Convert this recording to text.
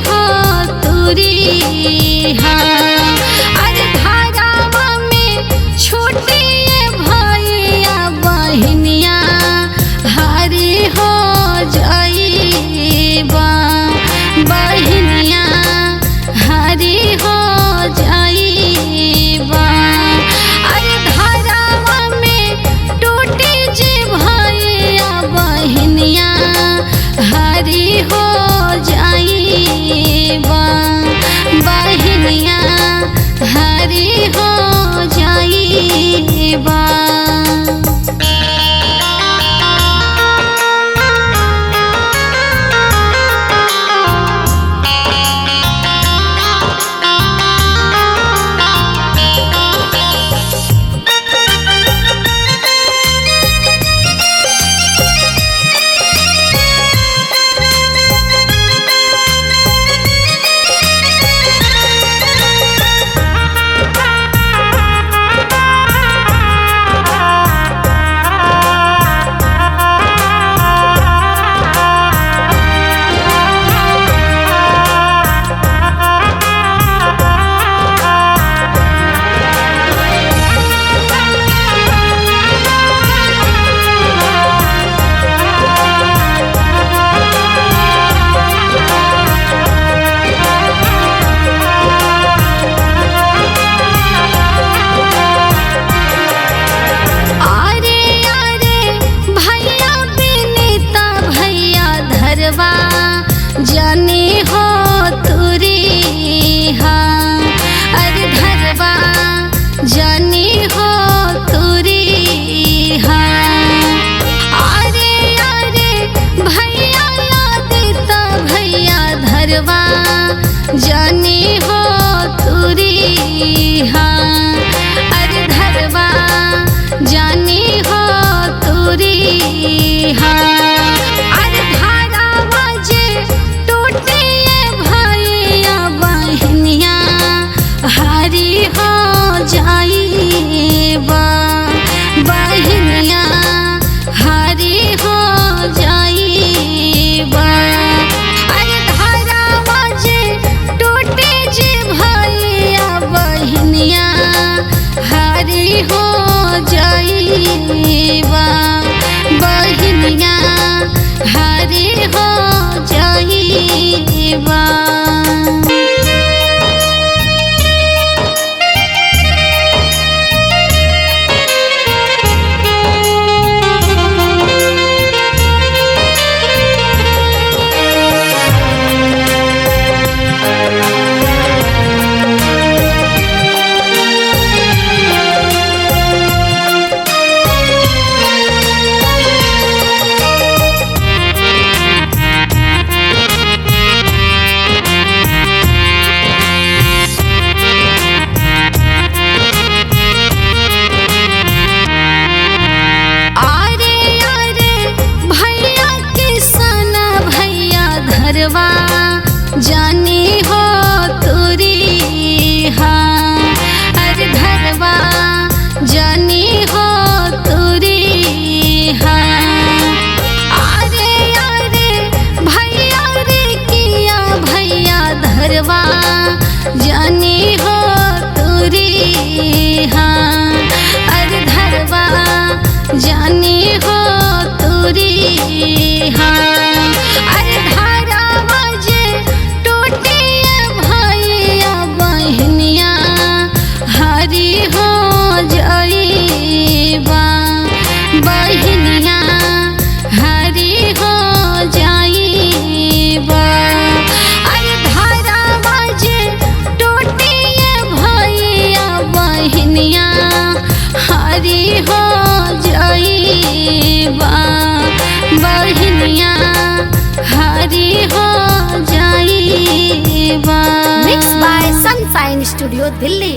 हो तुरी हाँ। अरे धारावा में छोटे भैया बहनिया हारी हो जाइबा बहनिया हारी हो जाइबा। अरे धारावा में टूटे जे भैया बहनिया हारी हो जाइबा बहनिया हारी हो जाइबा। जानी हो तुरी हाँ। अरे धरवा जानी हो तुरी हाँ। अरे अरे भैया देता भैया धरवा जानी हो तुरी हाँ। अरे धरवा जानी हो तुरी हाँ। हारी हो जाइबा बहनिया हारी हो जाइबा। अरे धारावा जे टूटे जे भैया बहनिया हारी हो जाइबा बहनिया हारी हो जाइबा। जानी हो तुरी हाँ। अरे धरवा जानी हो तुरी हाँ। अरे अरे भैया रे किया भैया धरवा जानी हो तुरी हाँ। अरे धरवा जानी हो तुरी हाँ। अरे हारी हो जाइबा बहनिया हारी हो जाइबा। अरे धारावा जे टूटे भैया बहनिया हारी हो जाइबा बहनिया हारी हो जाइबा। Mix by Sunshine Studio Delhi.